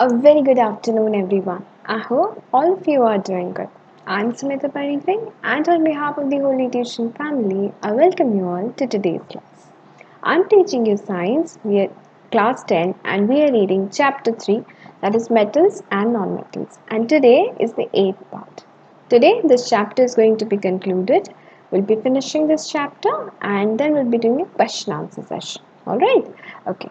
A very good afternoon, everyone. I hope all of you are doing good. I'm Sumita Paridhing, and on behalf of the Holy Tuition family, I welcome you all to today's class. I'm teaching you science. We are class 10, and we are reading chapter 3, that is metals and non-metals. And today is the 8th part. Today, this chapter is going to be concluded. We'll be finishing this chapter, and then we'll be doing a question answer session. All right? Okay.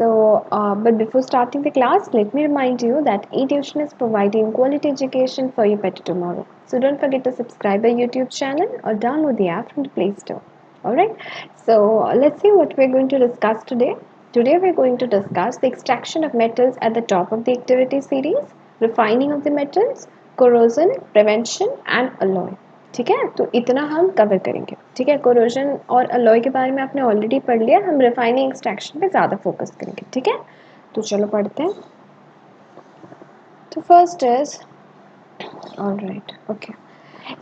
But before starting the class, let me remind you that eTuition is providing quality education for your better tomorrow. So don't forget to subscribe our YouTube channel or download the app from the Play Store. Alright, so let's see what we're going to discuss today. Today we're going to discuss the extraction of metals at the top of the activity series, refining of the metals, corrosion, prevention and alloy. ठीक है, तो इतना हम cover करेंगे. ठीक है, corrosion और alloy के बारे में आपने ऑलरेडी पढ़ लिया. हम रिफाइनिंग एक्सट्रैक्शन पे ज़्यादा फोकस करेंगे. ठीक है, तो चलो पढ़ते हैं. तो first is alright okay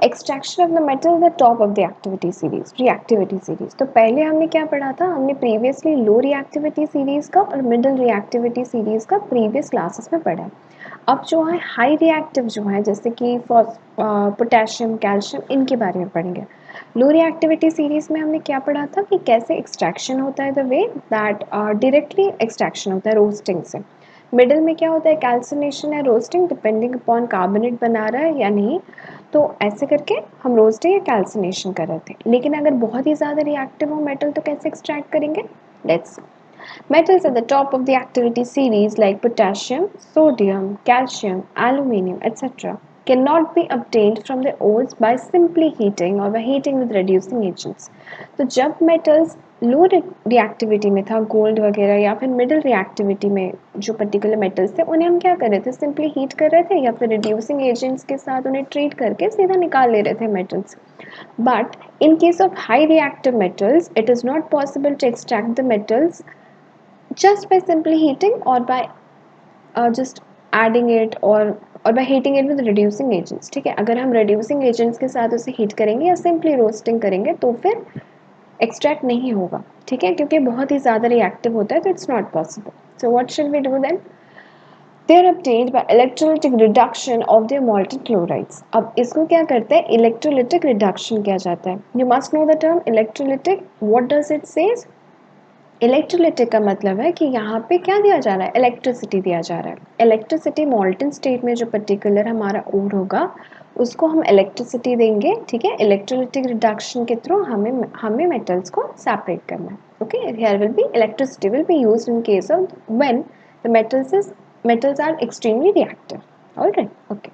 extraction of the metal at the top of the activity series, reactivity series. तो पहले हमने क्या पढ़ा था? हमने प्रीवियसली लो रिएक्टिविटी सीरीज का और मिडिल रिएक्टिविटी सीरीज का प्रीवियस क्लासेस में पढ़ा है. अब जो है हाई रिएक्टिव जो है, जैसे कि पोटेशियम, कैल्शियम, इनके बारे में पढ़ेंगे. लो रिएक्टिविटी सीरीज में हमने क्या पढ़ा था कि कैसे एक्सट्रैक्शन होता है, the way that directly extraction होता है रोस्टिंग से. मिडिल में क्या होता है? कैल्सिनेशन या रोस्टिंग, डिपेंडिंग अपॉन कार्बोनेट बना रहा है या नहीं. तो ऐसे करके हम रोस्टिंग या कैल्सिनेशन कर रहे थे. लेकिन अगर बहुत ही ज़्यादा रिएक्टिव हो मेटल तो कैसे एक्सट्रैक्ट करेंगे? Let's metals at the top of the activity series like potassium, sodium, calcium, aluminium, etc. cannot be obtained from the ores by simply heating or by heating with reducing agents. तो जब metals लो reactivity में था, gold वगैरह, या फिर middle reactivity में जो particular metals थे उन्हें हम क्या कर रहे थे? सिंपली हीट कर रहे थे या फिर रिड्यूसिंग एजेंट्स के साथ उन्हें ट्रीट करके सीधा निकाल ले रहे थे metals. But in case of high reactive metals, it is not possible to extract the metals just by simply heating or by just adding it or by heating it with reducing agents. ठीक है, अगर हम reducing agents के साथ उसे heat करेंगे या simply roasting करेंगे तो फिर एक्सट्रैक्ट नहीं होगा. ठीक है, क्योंकि बहुत ही ज़्यादा रिएक्टिव होता है, तो it's not possible. So what should we do then? They are obtained by electrolytic reduction of their molten chlorides. अब इसको क्या करते हैं? इलेक्ट्रोलिटिक रिडक्शन किया जाता है. You must know the term electrolytic. What does it says? Electrolytic का मतलब है कि यहाँ पे क्या दिया जा रहा है? इलेक्ट्रिसिटी दिया जा रहा है. इलेक्ट्रिसिटी मॉल्टन स्टेट में जो पर्टिकुलर हमारा ओर होगा उसको हम इलेक्ट्रिसिटी देंगे. ठीक है, इलेक्ट्रोलिटिक रिडक्शन के थ्रू हमें मेटल्स को सेपरेट करना है. Okay, here will be electricity will be used in case of when the metals are extremely reactive. All right, okay.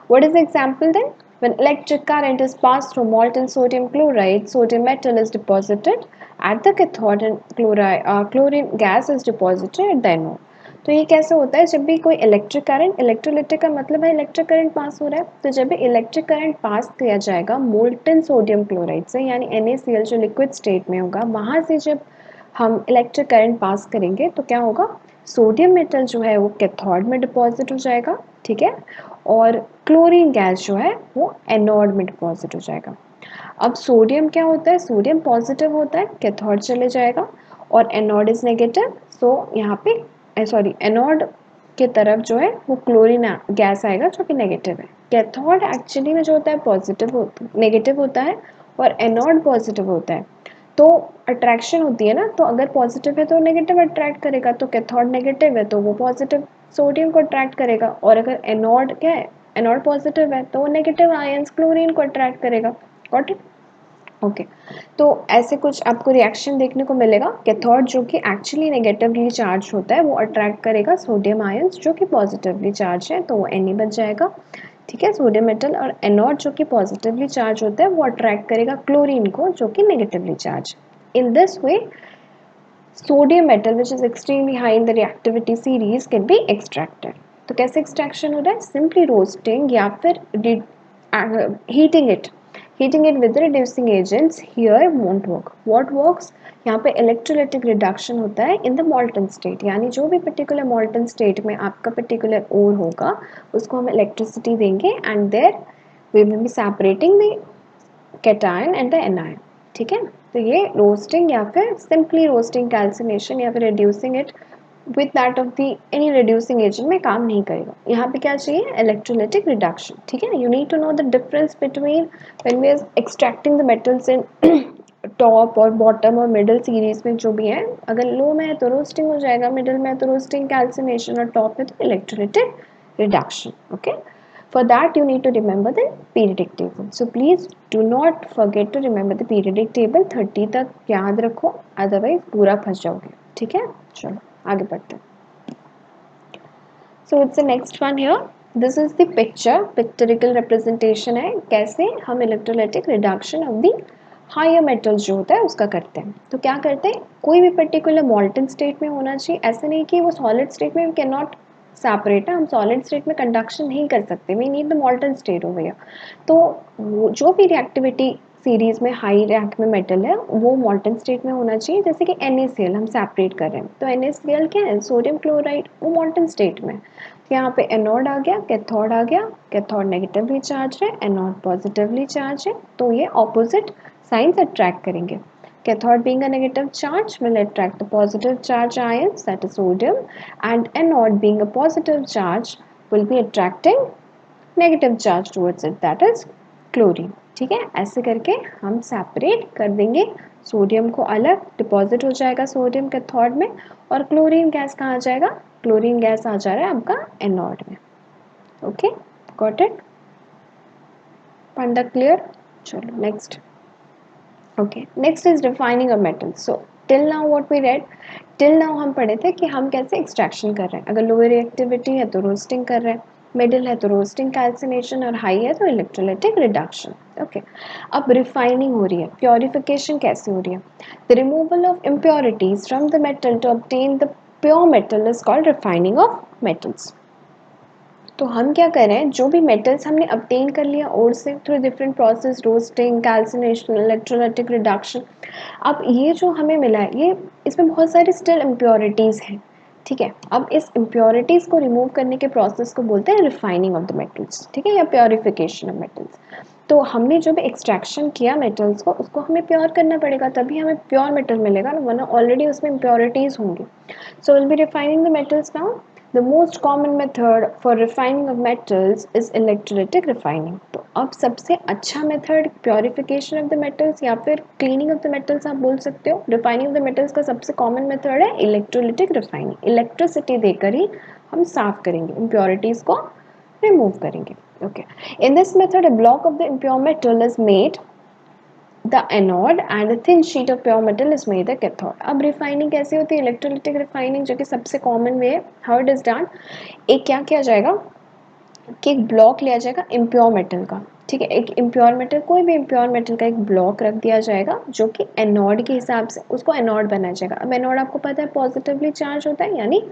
What is the example then? When electric current is passed through molten sodium chloride, sodium metal is deposited at the cathode and chlorine gas is deposited at the anode. तो ये कैसे होता है? जब भी कोई electric current, electrolytic का मतलब है इलेक्ट्रिक करंट पास हो रहा है, तो जब भी इलेक्ट्रिक करंट पास किया जाएगा मोल्टन सोडियम क्लोराइड से, यानी NaCl जो लिक्विड स्टेट में होगा, वहाँ से जब हम इलेक्ट्रिक करंट पास करेंगे तो क्या होगा? सोडियम मेटल जो है वो कैथोड में डिपॉजिट हो जाएगा. ठीक है, और क्लोरीन गैस जो है वो एनोड में डिपॉजिट हो जाएगा. अब सोडियम क्या होता है? सोडियम पॉजिटिव होता है, कैथोड चले जाएगा, और एनोड इज नेगेटिव. सो यहाँ पे सॉरी एनोड के तरफ जो है वो क्लोरीन गैस आएगा जो कि नेगेटिव है. कैथोड एक्चुअली में जो होता है पॉजिटिव नेगेटिव होता है और एनोड पॉजिटिव होता है. तो अट्रैक्शन होती है ना, तो अगर पॉजिटिव है तो नेगेटिव अट्रैक्ट करेगा, तो कैथोड नेगेटिव है तो वो पॉजिटिव सोडियम को अट्रैक्ट करेगा, और अगर एनोड क्या है? एनोड पॉजिटिव है तो वो नेगेटिव आयंस क्लोरीन को अट्रैक्ट करेगा. Got it? ओके, तो ऐसे कुछ आपको रिएक्शन देखने को मिलेगा. कैथोड जो कि एक्चुअली नेगेटिवली चार्ज होता है वो अट्रैक्ट करेगा सोडियम आयंस जो कि पॉजिटिवली चार्ज है, तो वो Na बच जाएगा. ठीक है, सोडियम मेटल. और एनोड जो कि पॉजिटिवली चार्ज होता है वो अट्रैक्ट करेगा क्लोरीन को जो कि negatively charge. In this way sodium metal which is extremely high in the reactivity series can be extracted. तो कैसे एक्सट्रैक्शन हो रहा है? सिंपली रोस्टिंग या फिर heating it with reducing agents here won't work. What works? यहाँ पे electrolytic reduction होता है इन द मॉल्टन स्टेट, यानी जो भी पर्टिकुलर मॉल्टन स्टेट में आपका पर्टिकुलर ओर होगा उसको हम इलेक्ट्रिसिटी देंगे and there we will be separating the cation and the anion. ठीक है, तो ये रोस्टिंग या फिर सिंपली रोस्टिंग, कैल्सिनेशन या फिर reducing it with that of the any reducing agent में काम नहीं करेगा। यहाँ पे क्या चाहिए, इलेक्ट्रोलाइटिक रिडक्शन। ठीक है, you need to know the difference between when we are extracting the metals in top और बॉटम और मिडल सीरीज में जो भी है, अगर लो में है तो रोस्टिंग हो जाएगा, मिडल में है तो रोस्टिंग कैल्सिनेशन और टॉप में तो electrolytic reduction. Okay, for that you need to remember the periodic table, so please do not forget to remember the periodic table, 30 तक याद रखो, otherwise पूरा फंस जाओगे। ठीक है, चलो आगे बढ़ते हैं। So it's the next one here, this is the picture, pictorial representation है कैसे हम electrolytic reduction of the higher metals जो होता है उसका करते हैं। तो क्या करते हैं, कोई भी पर्टिकुलर मॉल्टन स्टेट में होना चाहिए, ऐसे नहीं कि वो सॉलिड स्टेट में कैन नॉट सेपरेट है, हम सॉलिड स्टेट में कंडक्शन नहीं कर सकते, we need the molten state over here. तो जो भी रिएक्टिविटी सीरीज में हाई रैंक में मेटल है वो मॉल्टन स्टेट में होना चाहिए, जैसे कि NaCl हम सेपरेट कर रहे हैं, तो NaCl क्या है, सोडियम क्लोराइड, वो मॉल्टन स्टेट में। तो यहाँ पे एनोड आ गया, कैथोड आ गया, कैथोड नेगेटिवली चार्ज है, एनोड पॉजिटिवली चार्ज है, तो ये ऑपोजिट साइंस अट्रैक्ट करेंगे। Cathode being a negative charge will attract the positive charge ions, that is sodium, and anode being a positive charge will be attracting negative charge towards it, that is chlorine। ठीक है, ऐसे करके हम separate कर देंगे, sodium को अलग deposit हो जाएगा सोडियम कैथोड में, और क्लोरीन गैस कहाँ आ जाएगा, क्लोरीन गैस आ जा रहा है आपका एनोड में। ओके, गॉट इट, पंडा क्लियर। चलो next. Okay, next is refining of metals. So till now what we read, till now हम पढ़े थे कि हम कैसे एक्सट्रैक्शन कर रहे हैं, अगर लोअर रिएक्टिविटी है तो रोस्टिंग कर रहे हैं, मिडिल है तो रोस्टिंग कैल्सिनेशन, और हाई है तो इलेक्ट्रोलाइटिक रिडक्शन। ओके, अब रिफाइनिंग हो रही है, प्योरिफिकेशन कैसे हो रही है, the removal of impurities from the metal to obtain the pure metal is called refining of metals. तो हम क्या करें, जो भी मेटल्स हमने obtain कर लिया और से through different process, roasting, calcination, electrolytic reduction, अब ये जो हमें मिला है ये इसमें बहुत सारी स्टिल इम्प्योरिटीज़ हैं। ठीक है, अब इस इम्प्योरिटीज़ को रिमूव करने के प्रोसेस को बोलते हैं रिफाइनिंग ऑफ द मेटल्स। ठीक है, या प्योरिफिकेशन ऑफ मेटल्स। तो हमने जो भी एक्सट्रैक्शन किया मेटल्स को, उसको हमें प्योर करना पड़ेगा, तभी हमें प्योर मेटल मिलेगा ना, वरना ऑलरेडी उसमें इम्प्योरिटीज़ होंगी। So we'll be refining the metals now. The most common method for refining of metals is electrolytic refining. तो अब सबसे अच्छा method purification of the metals या फिर क्लीनिंग ऑफ द मेटल्स आप बोल सकते हो। रिफाइनिंग ऑफ द मेटल्स का सबसे कॉमन मेथड है इलेक्ट्रोलिटिक रिफाइनिंग, इलेक्ट्रिसिटी देकर ही हम साफ करेंगे, इम्प्योरिटीज को रिमूव करेंगे। Okay, in this method a block of the impure metal is made the anode and a thin sheet of pure metal is made the cathode। अब refining कैसे होती है, इलेक्ट्रोलिटिक रिफाइनिंग जो कि सबसे कॉमन वे है, हाउ इट इज डन, एक क्या किया जाएगा कि एक ब्लॉक लिया जाएगा इम्प्योर मेटल का। ठीक है, एक इम्प्योर मेटल, कोई भी इम्प्योर मेटल का एक ब्लॉक रख दिया जाएगा जो कि एनोड के हिसाब से उसको एनोड बनाया जाएगा। अब एनोड आपको पता है पॉजिटिवली चार्ज होता है, यानी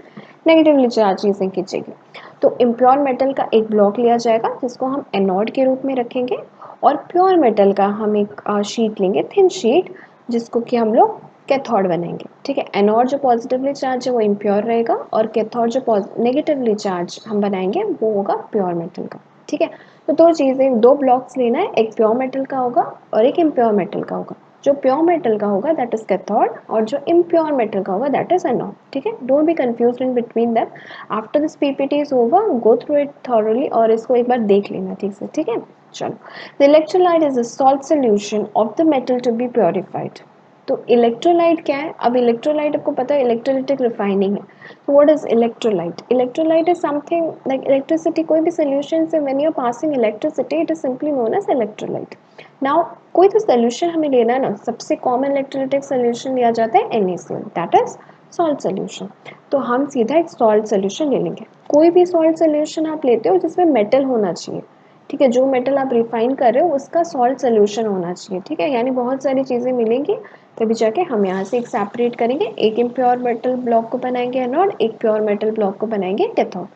नेगेटिवली चार्ज चीज़ें खींचेगी। तो इम्प्योर मेटल का एक ब्लॉक लिया जाएगा जिसको हम एनोड के रूप में रखेंगे, और प्योर मेटल का हम एक शीट लेंगे, थिन शीट, जिसको कि हम लोग कैथोड बनाएंगे। ठीक है, एनोड जो पॉजिटिवली चार्ज है वो इम्प्योर रहेगा, और कैथोड जो नेगेटिवली चार्ज हम बनाएंगे वो होगा प्योर मेटल का। ठीक है, तो दो चीज़ें, दो ब्लॉक्स लेना है, एक प्योर मेटल का होगा और एक इम्प्योर मेटल का होगा। जो प्योर मेटल का होगा दैट इज कैथोड, और जो इम्प्योर मेटल का होगा दैट इज एनोड। ठीक है, don't be confuse in between them. After this PPT is over, go through it thoroughly और इसको एक बार देख लेना ठीक से। ठीक है, चलो, the electrolyte is a salt solution of the metal to be purified. तो इलेक्ट्रोलाइट क्या है, अब इलेक्ट्रोलाइट आपको पता है इलेक्ट्रोलिटिक रिफाइनिंग है। तो what is electrolyte, electrolyte is something like electricity, कोई भी सोल्यूशन से when you are passing electricity it is simply known as electrolyte. Now कोई तो सोल्यूशन हमें लेना है ना, सबसे कॉमन इलेक्ट्रोलिटिक सोल्यूशन लिया जाता है NaCl, that is salt solution. तो हम सीधा एक सॉल्ट सोल्यूशन ले लेंगे, कोई भी सॉल्ट सोल्यूशन आप लेते हो जिसमें मेटल होना चाहिए। ठीक है, जो मेटल आप रिफाइन कर रहे हो उसका सॉल्ट सोल्यूशन होना चाहिए। ठीक है, यानी बहुत सारी चीज़ें मिलेंगी तभी जाके हम यहाँ से एक सेपरेट करेंगे, एक इम्प्योर मेटल ब्लॉक को बनाएंगे एनोड, एक प्योर मेटल ब्लॉक को बनाएंगे cathode.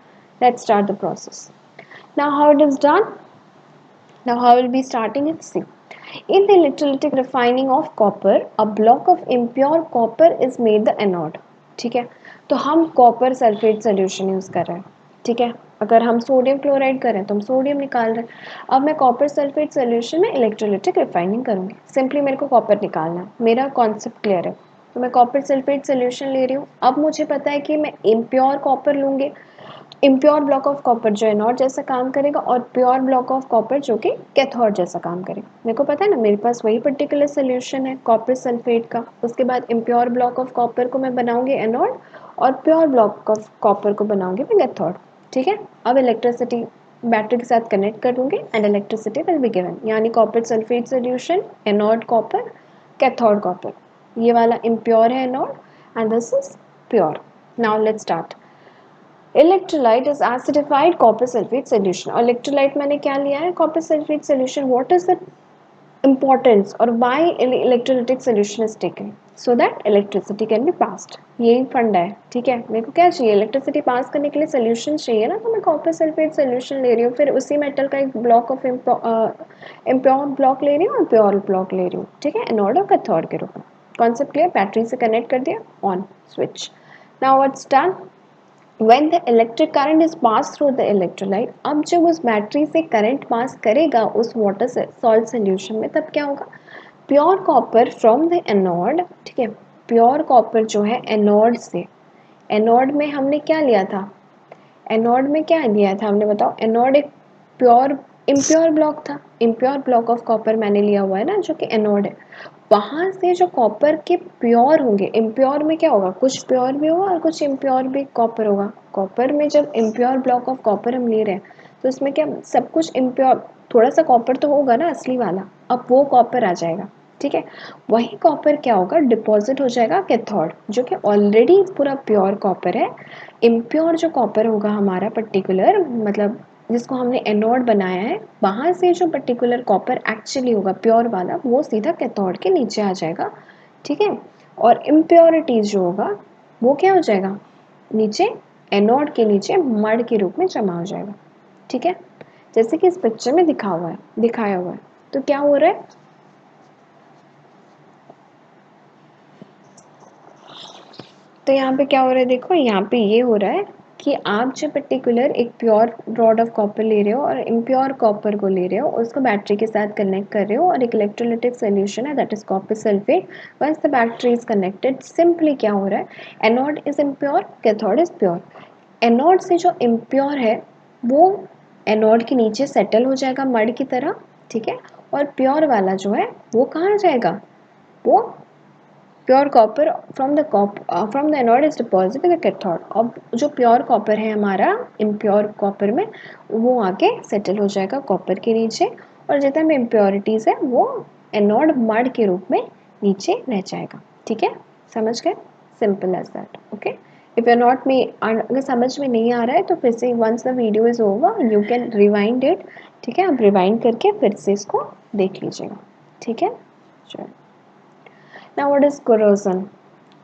Let's start the process. Now how it is done, now I will be starting it. See, in the electrolytic refining of copper, a block of impure copper is made the anode। ठीक है, तो हम copper sulphate solution use कर रहे हैं। ठीक है, अगर हम सोडियम क्लोराइड करें तो हम सोडियम निकाल रहे हैं। अब मैं कॉपर सल्फेट सोल्यूशन में इलेक्ट्रोलिटिक रिफाइनिंग करूँगी, सिंपली मेरे को कॉपर निकालना है, मेरा कॉन्सेप्ट क्लियर है। तो मैं कॉपर सल्फेट सोल्यूशन ले रही हूँ। अब मुझे पता है कि मैं इम्प्योर कॉपर लूँगी, इम्प्योर ब्लॉक ऑफ कॉपर जो एनोड जैसा काम करेगा और प्योर ब्लॉक ऑफ कॉपर जो कि कैथोड जैसा काम करेगा। मेरे को पता है ना, मेरे पास वही पर्टिकुलर सोल्यूशन है कॉपर सल्फेट का। उसके बाद इम्प्योर ब्लॉक ऑफ कॉपर को मैं बनाऊंगी एनोड और प्योर ब्लॉक ऑफ कॉपर को बनाऊंगी मैं कैथोड। ठीक है, अब इलेक्ट्रिसिटी बैटरी के साथ कनेक्ट कर दूंगी and electricity will be given, यानी copper sulphate solution, anode copper, cathode copper. ये वाला इम्प्योर है anode and this is pure. Now let's start. Electrolyte is acidified copper sulphate solution. और इलेक्ट्रोलाइट मैंने क्या लिया है, copper sulphate solution. What is the importance or why electrolytic solution is taken so that electricity can be passed। यही फंडा है। ठीक है, मेरे को क्या चाहिए, इलेक्ट्रिसिटी पास करने के लिए सोल्यूशन चाहिए ना, तो मैं कॉपर सल्फेट सोल्यूशन ले रही हूँ, फिर उसी मेटल का एक ब्लॉक ऑफ इम्प्योर ब्लॉक ले रही हूँ और प्योर ब्लॉक ले रही हूँ। ठीक है, एनोड और कैथोड के रूप में। कॉन्सेप्ट क्लियर, बैटरी से कनेक्ट कर दिया, on switch. Now what's done, when the electric current is passed through the electrolyte, अब जब उस बैटरी से करंट पास करेगा उस वाटर सॉल्ट सोल्यूशन में, तब क्या होगा, pure copper from the anode. ठीक है, प्योर कॉपर जो है एनोड से, एनोड में हमने क्या लिया था, एनोड में क्या लिया था हमने, बताओ। एनोड एक प्योर इम्प्योर ब्लॉक था, इम्प्योर ब्लॉक ऑफ कॉपर मैंने लिया हुआ है ना, जो कि एनोड है। वहाँ से जो कॉपर के प्योर होंगे, इम्प्योर में क्या होगा, कुछ प्योर भी होगा और कुछ इम्प्योर भी कॉपर होगा। कॉपर में जब इम्प्योर ब्लॉक ऑफ कॉपर हम ले रहे हैं तो उसमें क्या सब कुछ इम्प्योर, थोड़ा सा कॉपर तो होगा ना असली वाला, अब वो कॉपर आ जाएगा। ठीक है, वही कॉपर क्या होगा, डिपॉजिट हो जाएगा कैथोड, जो कि ऑलरेडी पूरा प्योर कॉपर है। इम्प्योर जो कॉपर होगा हमारा पर्टिकुलर, मतलब जिसको हमने एनोड बनाया है, वहाँ से जो पर्टिकुलर कॉपर एक्चुअली होगा प्योर वाला, वो सीधा कैथोड के नीचे आ जाएगा। ठीक है, और इम्प्योरिटीज जो होगा वो क्या हो जाएगा, नीचे एनोड के नीचे मड के रूप में जमा हो जाएगा। ठीक है, जैसे कि इस पिक्चर में दिखाया हुआ है। तो क्या हो रहा है, तो यहाँ पे क्या हो रहा है, देखो यहाँ पे ये हो रहा है कि आप जो पर्टिकुलर एक प्योर रॉड ऑफ कॉपर ले रहे हो और इम्प्योर कॉपर को ले रहे हो, उसको बैटरी के साथ कनेक्ट कर रहे हो और एक इलेक्ट्रोलाइटिक सोल्यूशन है that is copper sulphate. Once the battery is connected, simply क्या हो रहा है, anode is impure, cathode is pure. Anode से जो इम्प्योर है वो एनोड के नीचे सेटल हो जाएगा मड की तरह। ठीक है, और प्योर वाला जो है वो कहाँ जाएगा, वो pure copper from the anode is deposit in the cathode. अब जो प्योर कॉपर है हमारा इम्प्योर कॉपर में, वो आके सेटल हो जाएगा कॉपर के नीचे, और जितना भी इम्प्योरिटीज है वो एनोड मड के रूप में नीचे रह जाएगा। ठीक है, समझ गए, simple as that. Okay, if you are not में, अगर समझ में नहीं आ रहा है तो फिर से once the video is over you can rewind it. ठीक है, आप रिवाइंड करके फिर से इसको देख लीजिएगा। ठीक है, चलो। Now what is corrosion.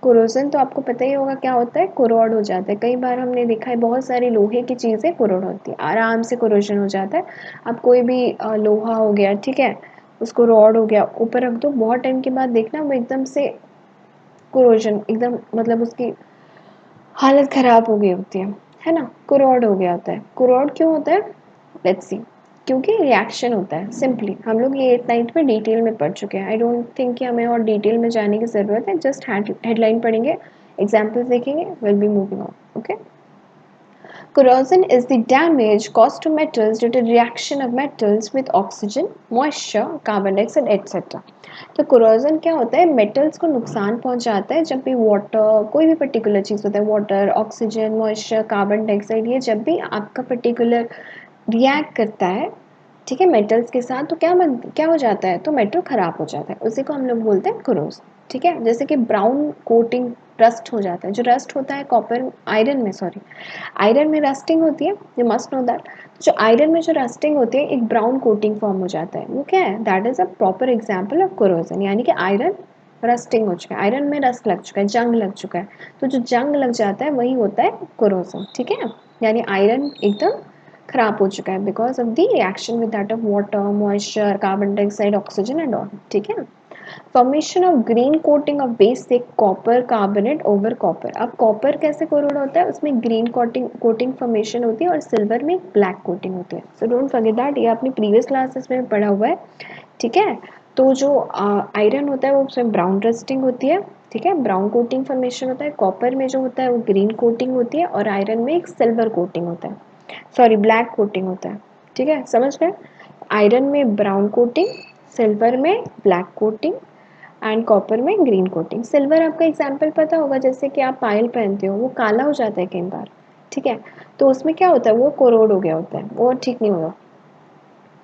Corrosion तो आपको पता ही होगा क्या होता है, कोरोड हो जाता है। कई बार हमने देखा है बहुत सारी लोहे की चीज़ें कोरोड होती है, आराम से कोरोजन हो जाता है। अब कोई भी लोहा हो गया, ठीक है, उसको रॉड हो गया, ऊपर रख दो, बहुत टाइम के बाद देखना वो एकदम से कोरोजन, एकदम मतलब उसकी हालत ख़राब हो गई होती है ना, कोरोड हो गया होता है। कोरोड क्यों होता है, लेट्स सी, क्योंकि रिएक्शन होता है। सिंपली हम लोग ये 8th में डिटेल में पढ़ चुके हैं, आई डोंट थिंक कि हमें और डिटेल में जाने की ज़रूरत है। जस्ट हेडलाइन पढ़ेंगे, एग्जाम्पल्स देखेंगे, will be moving on. Okay, corrosion is the damage caused to metals due to reaction of metals with oxygen, moisture, carbon dioxide etc. तो corrosion क्या होता है, metals को नुकसान पहुंचाता है जब भी वाटर, कोई भी पर्टिकुलर चीज़ होता है, water, oxygen, moisture, carbon dioxide, ये जब भी आपका पर्टिकुलर रिएक्ट करता है, ठीक है, मेटल्स के साथ, तो क्या हो जाता है, तो मेटल ख़राब हो जाता है, उसी को हम लोग बोलते हैं क्रोज। ठीक है, जैसे कि ब्राउन कोटिंग, रस्ट हो जाता है, जो रस्ट होता है कॉपर आयरन में, सॉरी आयरन में रस्टिंग होती है, यू मस्ट नो दैट। जो आयरन में जो रस्टिंग होती है, एक ब्राउन कोटिंग फॉर्म हो जाता है, वो क्या है, that is a proper example of corrosion. यानी कि आयरन रस्टिंग हो चुका है, आयरन में रस्ट लग चुका है, जंग लग चुका है, तो जो जंग लग जाता है वही होता है कोरोजन। ठीक है, यानी आयरन एकदम खराब हो चुका है because of the reaction with that of water, moisture, carbon dioxide, oxygen and all. ठीक है, formation of green coating of basic copper carbonate over copper. अब कॉपर कैसे कोरोड होता है, उसमें ग्रीन कोटिंग कोटिंग फॉर्मेशन होती है और सिल्वर में ब्लैक कोटिंग होती है। सो डोंट फॉरगेट दैट, ये अपनी प्रीवियस क्लासेस में पढ़ा हुआ है। ठीक है, तो जो आयरन होता है वो उसमें ब्राउन रस्टिंग होती है, ठीक है, ब्राउन कोटिंग फॉर्मेशन होता है। कॉपर में जो होता है वो ग्रीन कोटिंग होती है और आयरन में एक सिल्वर कोटिंग होता है, सॉरी ब्लैक कोटिंग होता है। ठीक है, समझ गए? आयरन में ब्राउन कोटिंग, सिल्वर में ब्लैक कोटिंग एंड कॉपर में ग्रीन कोटिंग। सिल्वर आपका एग्जाम्पल पता होगा, जैसे कि आप पायल पहनते हो वो काला हो जाता है कई बार, ठीक है, तो उसमें क्या होता है, वो कोरोड हो गया होता है, वो ठीक नहीं होगा।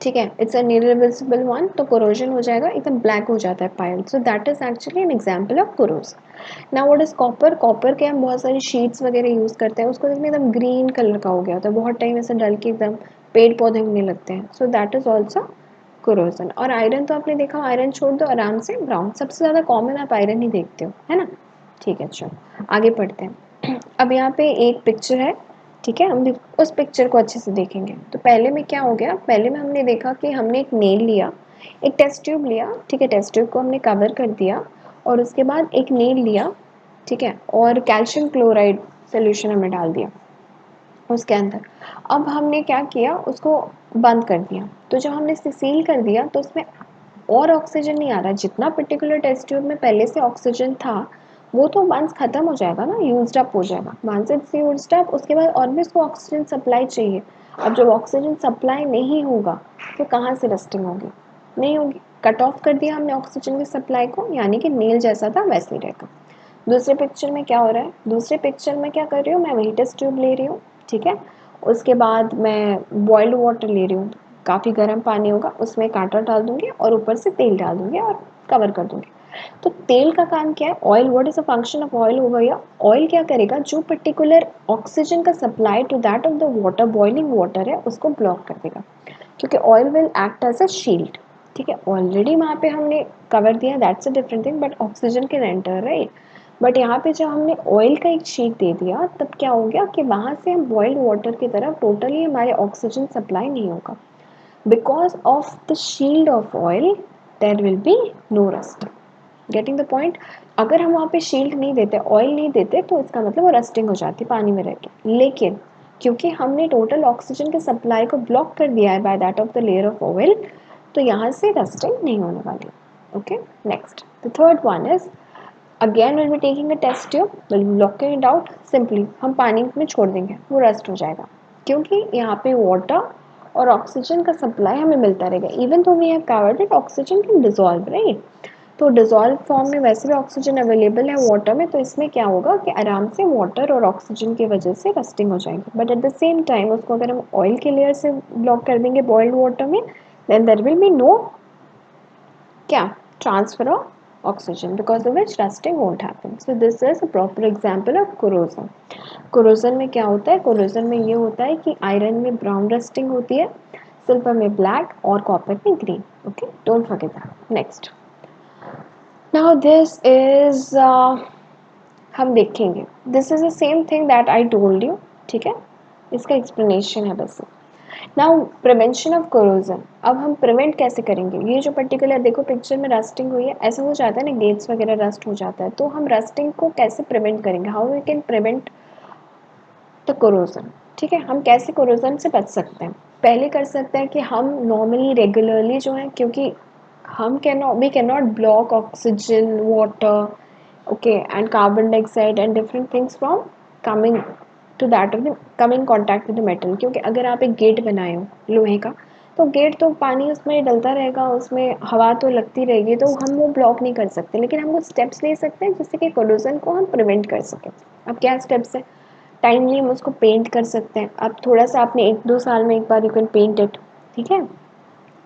ठीक है, इट्स एन इरिवर्सिबल वन, तो कोरोजन हो जाएगा, एकदम ब्लैक हो जाता है Payal. So that is actually an example of corrosion. Now what is copper? Copper के हम बहुत सारी शीट्स वगैरह यूज करते हैं, उसको देखने एकदम ग्रीन कलर का हो गया होता है, बहुत टाइम ऐसे डल के एकदम पेड़ पौधे उगने लगते हैं। सो दैट इज ऑल्सो कोरोजन। और आयरन तो आपने देखा, आयरन छोड़ दो आराम से ब्राउन, सबसे ज़्यादा कॉमन आप आयरन ही देखते हो, है ना? ठीक है, चलो आगे पढ़ते हैं। अब यहाँ पे एक पिक्चर है, ठीक है, हम उस पिक्चर को अच्छे से देखेंगे। तो पहले में क्या हो गया, पहले में हमने देखा कि हमने एक नेल लिया, एक टेस्ट ट्यूब लिया, ठीक है, टेस्ट ट्यूब को हमने कवर कर दिया और उसके बाद एक नेल लिया, ठीक है, और कैल्शियम क्लोराइड सोल्यूशन हमने डाल दिया उसके अंदर। अब हमने क्या किया, उसको बंद कर दिया। तो जब हमने इसे सील कर दिया तो उसमें और ऑक्सीजन नहीं आ रहा, जितना पर्टिकुलर टेस्ट ट्यूब में पहले से ऑक्सीजन था वो तो वंस खत्म हो जाएगा ना, यूज्ड अप हो जाएगा, वंस इट्स यूज्ड अप उसके बाद और भी इसको ऑक्सीजन सप्लाई चाहिए। अब जब ऑक्सीजन सप्लाई नहीं होगा तो कहाँ से रस्टिंग होगी? नहीं होगी, कट ऑफ कर दिया हमने ऑक्सीजन की सप्लाई को, यानी कि नेल जैसा था वैसे ही रहेगा। दूसरे पिक्चर में क्या हो रहा है, दूसरे पिक्चर में क्या कर रही हूँ मैं, वही टेस्ट ट्यूब ले रही हूँ, ठीक है, उसके बाद मैं बॉइल्ड वाटर ले रही हूँ, काफ़ी गर्म पानी होगा, उसमें कांटा डाल दूंगी और ऊपर से तेल डाल दूंगी और कवर कर दूंगी। तो तेल का काम क्या है, oil, what is a function of oil हो गया। ऑयल क्या करेगा, जो पर्टिकुलर ऑक्सीजन का supply to that of the water, boiling water है, उसको ब्लॉक कर देगा, क्योंकि oil will act as a shield. ठीक है, ऑलरेडी वहाँ पे हमने कवर दिया, that's a different thing, but oxygen can enter, right. But यहाँ पे जब हमने ऑयल का एक शीट दे दिया तब क्या हो गया कि वहाँ से हम बॉइल्ड वाटर की तरफ टोटली हमारे ऑक्सीजन सप्लाई नहीं होगा। Because of the shield of oil there will be no rust. Getting the point? अगर हम वहाँ पे शील्ड नहीं देते, ऑयल नहीं देते, तो इसका मतलब वो रस्टिंग हो जाती पानी में रह के। लेकिन क्योंकि हमने टोटल ऑक्सीजन के सप्लाई को ब्लॉक कर दिया है by that of the layer of oil, तो यहाँ से रस्टिंग नहीं होने वाली। Okay, next the third one is, again will be taking a test tube, will be blocking it out, simply हम पानी में छोड़ देंगे, वो रस्ट हो जाएगा, क्योंकि यहाँ पे वाटर और ऑक्सीजन का सप्लाई हमें मिलता रहेगा। Even though we have covered it, oxygen can dissolve, right. तो डिजॉल्व फॉर्म में वैसे भी ऑक्सीजन अवेलेबल है वाटर में, तो इसमें क्या होगा कि आराम से वाटर और ऑक्सीजन की वजह से रस्टिंग हो जाएगी। But at the same time उसको अगर हम ऑयल के लेयर से ब्लॉक कर देंगे बॉइल्ड वाटर में, then there will be no क्या, transfer of oxygen, because of which rusting won't happen. So this is a proper example of corrosion. corrosion में क्या होता है, corrosion में ये होता है कि आयरन में ब्राउन रस्टिंग होती है, सिल्वर में ब्लैक और कॉपर में green. Okay, don't forget that. Next, now this is हम देखेंगे, this is the same thing that I told you, ठीक है, इसका एक्सप्लेनेशन है बस। नाउ प्रिवेंशन ऑफ कोरोजन, अब हम प्रिवेंट कैसे करेंगे, ये जो पर्टिकुलर देखो पिक्चर में रस्टिंग हुई है, ऐसा हो जाता है ना, गेट्स वगैरह रस्ट हो जाता है, तो हम रस्टिंग को कैसे प्रिवेंट करेंगे, how we can prevent the corrosion. ठीक है, हम कैसे कोरोजन से बच सकते हैं, पहले कर सकते हैं कि हम नॉर्मली रेगुलरली जो है, क्योंकि हम can not block oxygen, water, okay, and carbon dioxide and different things from coming to that of the coming contact with the metal। क्योंकि अगर आप एक गेट बनाए हो लोहे का, तो गेट तो पानी उसमें डलता रहेगा, उसमें हवा तो लगती रहेगी, तो हम वो ब्लॉक नहीं कर सकते। लेकिन हम कुछ स्टेप्स ले सकते हैं जिससे कि कोरोजन को हम प्रिवेंट कर सकें। अब क्या स्टेप्स है, टाइमली हम उसको पेंट कर सकते हैं। अब थोड़ा सा आपने 1-2 साल में एक बार यू कैन पेंट इट, ठीक है,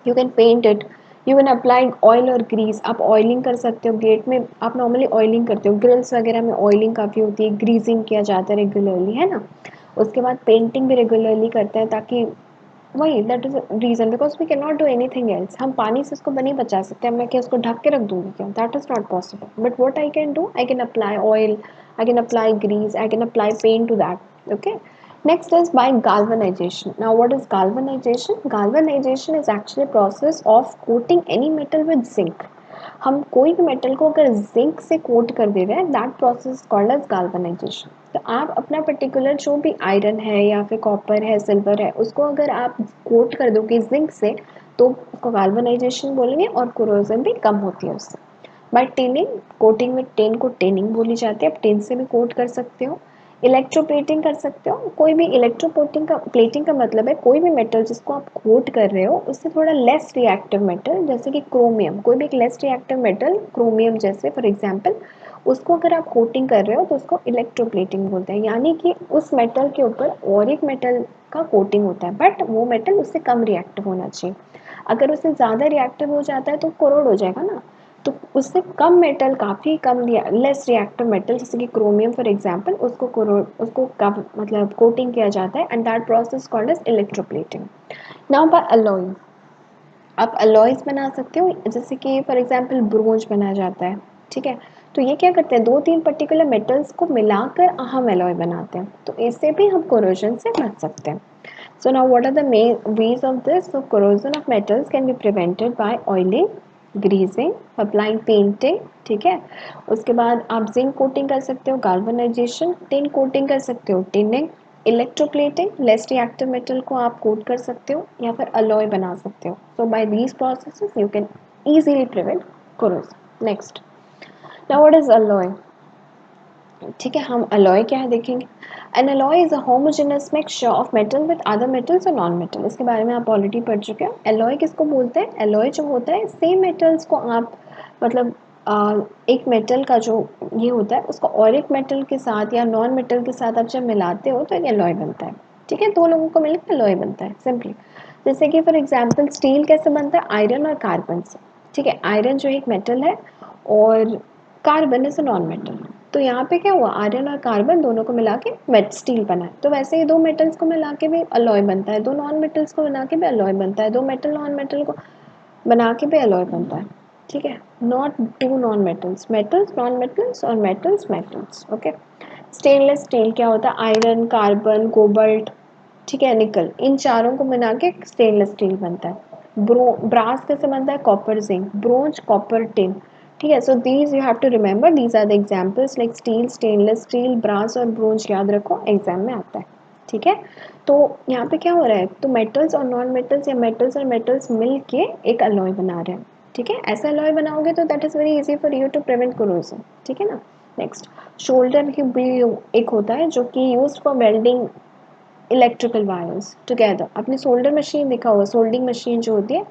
you can paint it, you can apply oil और ग्रीस, आप ऑयलिंग कर सकते हो। गेट में आप नॉर्मली ऑयलिंग करते हो, ग्रिल्स वगैरह में ऑयलिंग काफ़ी होती है, ग्रीजिंग किया जाता है रेगुलरली, है ना। उसके बाद पेंटिंग भी रेगुलरली करते हैं, ताकि वही, that is reason, because we can not do anything else. हम पानी से इसको नहीं बचा सकते, मैं क्या उसको ढक के रख दूंगी क्या, that is not possible. But what I can do, I can apply oil, I can apply grease, I can apply paint to that. Okay. Next is by galvanization. Now what is galvanization? Galvanization is actually a process of coating any metal with zinc. हम कोई भी metal को अगर zinc से coat कर दे रहे हैं, that process called as गाल्वेनाइजेशन। तो आप अपना पर्टिकुलर जो भी आयरन है या फिर कॉपर है, सिल्वर है, उसको अगर आप कोट कर दोगे जिंक से, तो उसको गाल्वेनाइजेशन बोलेंगे और कोरोजन भी कम होती है उससे। By tinning, coating with tin को टिनिंग बोली जाती है। आप टिन से भी कोट कर सकते हो। इलेक्ट्रोप्लेटिंग कर सकते हो। कोई भी प्लेटिंग का मतलब है कोई भी मेटल जिसको आप कोट कर रहे हो उससे थोड़ा लेस रिएक्टिव मेटल, जैसे कि क्रोमियम, कोई भी एक लेस रिएक्टिव मेटल क्रोमियम जैसे फॉर एग्जांपल, उसको अगर आप कोटिंग कर रहे हो तो उसको इलेक्ट्रोप्लेटिंग बोलते हैं, यानी कि उस मेटल के ऊपर और एक मेटल का कोटिंग होता है बट वो मेटल उससे कम रिएक्टिव होना चाहिए। अगर उससे ज़्यादा रिएक्टिव हो जाता है तो कोरोड हो जाएगा ना। तो उससे कम मेटल, काफ़ी कम लेस रिएक्टिव मेटल जैसे कि क्रोमियम फॉर एग्जांपल, उसको कोरोड, उसको कम मतलब कोटिंग किया जाता है and that process called as electroplating. Now by alloy, आप अलॉयज बना सकते हो, जैसे कि फॉर एग्जांपल ब्रोंज बनाया जाता है, ठीक है। तो ये क्या करते हैं, दो तीन पर्टिकुलर मेटल्स को मिलाकर हम अलॉय बनाते हैं, तो इससे भी हम कोरोजन से बच सकते हैं। So now what are the main ways of this? So corrosion of metals can be prevented by oiling, greasing, applying painting, ठीक है। उसके बाद आप जिंक कोटिंग कर सकते हो, galvanization, टिन कोटिंग कर सकते हो, tinning, electroplating, less reactive metal को आप कोट कर सकते हो या फिर अलॉय बना सकते हो। So by these processes you can easily prevent corrosion. Next, now what is alloy? ठीक है, हम अलॉय क्या है देखेंगे। N alloy is a homogeneous mixture of metal with other metals और नॉन मेटल। इसके बारे में आप ऑलरेडी पढ़ चुके हैं। अलॉय किसको बोलते हैं? अलॉय जो होता है सेम मेटल्स को आप मतलब एक मेटल का जो ये होता है उसको और एक मेटल के साथ या नॉन मेटल के साथ आप जब मिलाते हो तो एक अलॉय बनता है। ठीक है, दो लोगों को मिलकर अलॉय बनता है सिंपली। जैसे कि फॉर एग्जाम्पल स्टील कैसे बनता है? आयरन और कार्बन से। ठीक है, आयरन जो एक मेटल है और carbon is a non metal. तो यहाँ पे क्या हुआ, आयरन और कार्बन दोनों को मिला के मेट स्टील बना है। तो वैसे ही दो मेटल्स को मिला के भी अलॉय बनता है, दो नॉन मेटल्स को बना के भी अलॉय बनता है, दो मेटल नॉन मेटल को बना के भी अलॉय बनता है। ठीक है, not to non metals, metals non metals और metals metals. Okay, stainless steel क्या होता है? आयरन, कार्बन, कोबाल्ट, ठीक है, निकल, इन चारों को मिला के स्टेनलेस स्टील बनता है। ब्रास कैसे बनता है? Copper, zinc, bronze, copper, tin. ठीक है, so these you have to remember, these are the examples like steel, stainless steel, brass और ब्रोंज याद रखो, एग्जाम में आता है। ठीक है, तो यहाँ पे क्या हो रहा है, तो मेटल्स और नॉन मेटल्स या मेटल्स और मेटल्स मिल के एक अलॉय बना रहे हैं। ठीक है, ऐसा अलॉय बनाओगे तो that is very easy for you to prevent corrosion. ठीक है ना। नेक्स्ट, शोल्डर भी एक होता है जो कि used for welding electrical wires together. आपने सोल्डर मशीन देखा होगा, सोल्डिंग मशीन जो होती है,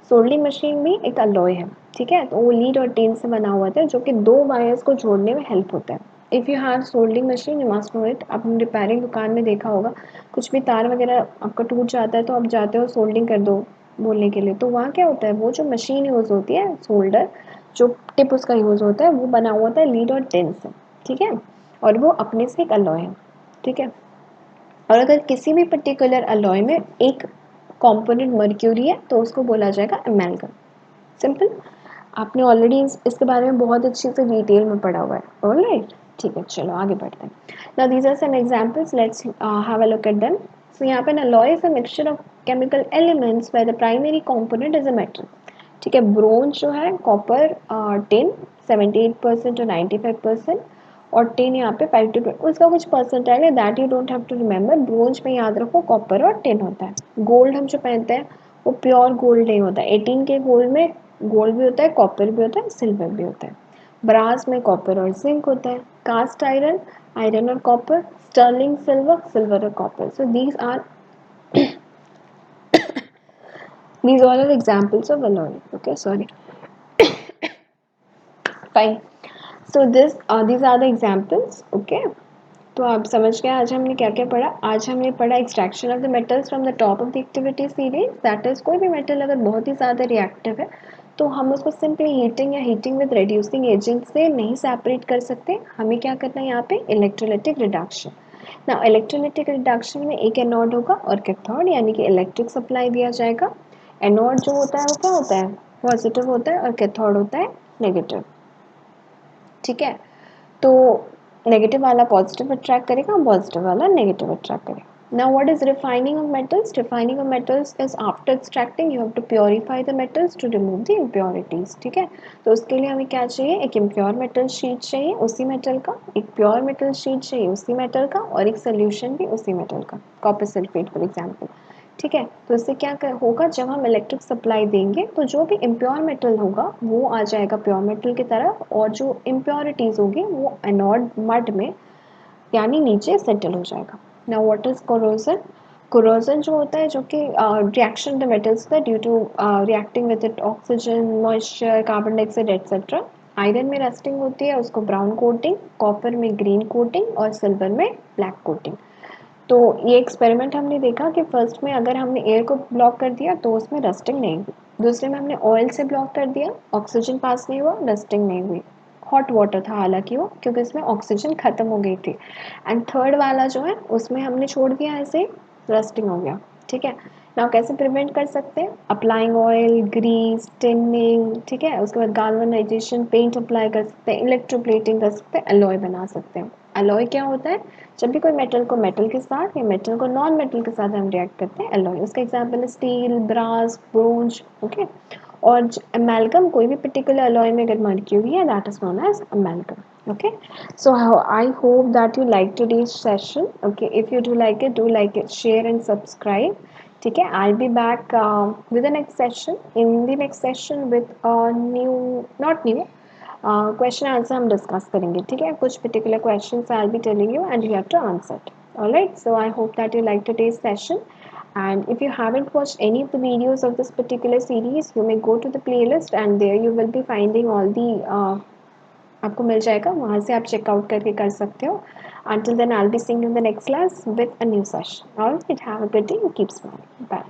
सोल्डिंग मशीन भी एक अलॉय है। ठीक है, तो वो लीड और टिन से बना हुआ था जो कि दो वायर्स को जोड़ने में हेल्प होता है। If you have soldering machine you must know it. आपने रिपेयरिंग दुकान में देखा होगा, कुछ भी तार वगैरह आपका टूट जाता है तो आप जाते हो सोल्डिंग कर दो बोलने के लिए, तो वहाँ क्या होता है, वो जो मशीन यूज़ होती है सोल्डर, जो टिप उसका यूज़ होता है वो बना हुआ होता है लीड और टिन से। ठीक है, और वो अपने से एक अलॉय है। ठीक है, और अगर किसी भी पर्टिकुलर अलॉय में एक कंपोनेंट मर्क्यूरी है तो उसको बोला जाएगा अमेल्गम। सिंपल, आपने ऑलरेडी इसके बारे में बहुत अच्छे से डिटेल में पढ़ा हुआ है। ऑलराइट, ठीक है, चलो आगे बढ़ते हैं। Now these are some examples, let's have a look at them. So यहाँ पे alloy is a mixture of chemical elements where the primary component is a metal. ठीक है, ब्रोंज जो है कॉपर, टिन 78% और 95%, और टिन यहाँ पे 5 to 20, उसका कुछ परसेंटाइल है that you don't have to remember. Bronze में याद रखो कॉपर और टिन होता है। गोल्ड हम जो पहनते हैं वो प्योर गोल्ड नहीं होता है, 18 के गोल्ड में गोल्ड भी होता है, कॉपर भी होता है, सिल्वर भी होता है। ब्रास में कॉपर और जिंक होता है। कास्ट आयरन, आयरन और कॉपर। स्टर्लिंग सिल्वर, सिल्वर और copper. So these all are examples of alloy. Okay, sorry. Fine. So these are the examples. Okay. तो आप समझ गए आज हमने क्या क्या पढ़ा। आज हमने पढ़ा extraction of the metals from the top of the activity series, that is कोई भी मेटल अगर बहुत ही ज़्यादा रिएक्टिव है तो हम उसको सिंपली हीटिंग या हीटिंग विद रेड्यूसिंग एजेंट से नहीं सेपरेट कर सकते। हमें क्या करना है यहाँ पे, इलेक्ट्रोलाइटिक रिडक्शन। ना इलेक्ट्रोलाइटिक रिडक्शन में एक एनोड होगा और कैथोड, यानी कि इलेक्ट्रिक सप्लाई दिया जाएगा। एनोड जो होता है वो क्या होता है, पॉजिटिव होता है, और कैथोड होता है नेगेटिव। ठीक है, तो नेगेटिव वाला पॉजिटिव अट्रैक्ट करेगा, पॉजिटिव वाला नेगेटिव अट्रैक्ट करेगा। Now what is refining of metals? Refining of metals is after extracting you have to purify the metals to remove the impurities. ठीक है, तो उसके लिए हमें क्या चाहिए, एक impure metal sheet चाहिए उसी मेटल का, एक pure metal sheet चाहिए उसी मेटल का, और एक solution भी उसी मेटल का, कॉपर सल्फेट फॉर एग्जाम्पल। ठीक है। तो इससे क्या होगा, जब हम इलेक्ट्रिक सप्लाई देंगे तो जो भी इम्प्योर मेटल होगा वो आ जाएगा प्योर मेटल की तरफ, और जो इम्प्योरिटीज़ होगी वो एनोड मड में यानी नीचे सेटल हो जाएगा। Now what is corrosion? Corrosion जो होता है, जो कि रिएक्शन द मेटल्स का due to reacting with it oxygen, moisture, carbon dioxide etcetera. Iron में रस्टिंग होती है, उसको ब्राउन कोटिंग, कॉपर में ग्रीन कोटिंग और सिल्वर में ब्लैक कोटिंग। तो ये एक्सपेरिमेंट हमने देखा कि फर्स्ट में अगर हमने एयर को ब्लॉक कर दिया तो उसमें रस्टिंग नहीं हुई, दूसरे में हमने ऑयल से ब्लॉक कर दिया, ऑक्सीजन पास नहीं हुआ, रस्टिंग नहीं हुई। हॉट वाटर था हालांकि वो, क्योंकि उसमें ऑक्सीजन खत्म हो गई थी। एंड थर्ड वाला जो है उसमें हमने छोड़ दिया ऐसे, रस्टिंग हो गया। ठीक है। नाउ कैसे प्रिवेंट कर सकते हैं? अप्लाइंग ऑयल, ग्रीस, टिनिंग, ठीक है, उसके बाद गाल्वनाइजेशन, पेंट अप्लाई कर सकते हैं, इलेक्ट्रोप्लेटिंग कर सकते हैं, एलॉय बना सकते हैं। एलॉय क्या होता है? जब भी कोई मेटल को मेटल के साथ या मेटल को नॉन मेटल के साथ हम रिएक्ट करते हैं, एलॉय। उसका एग्जांपल है स्टील, ब्रास, ब्रोंज, ओके। और अमेल्गम, कोई भी पर्टिकुलर एलॉय में अगर मर्क्यूरी है, that is known as amalgam. Okay, so I hope that you like today's session. Okay, if you do like it, do like it, share and subscribe. ठीक है, I'll be back with the next session, in the next session with a new, not new, question answer हम discuss करेंगे। ठीक है, कुछ particular question I will be telling you and you have to answer it. Alright, so I hope that you like today's session, and if you haven't watched any of the videos of this particular series, you may go to the playlist and there you will be finding all the आपको मिल जाएगा, वहाँ से आप checkout करके कर सकते हो। Until then, I'll be seeing you in the next class with a new session. Alright, have a good day and keep smiling. Bye.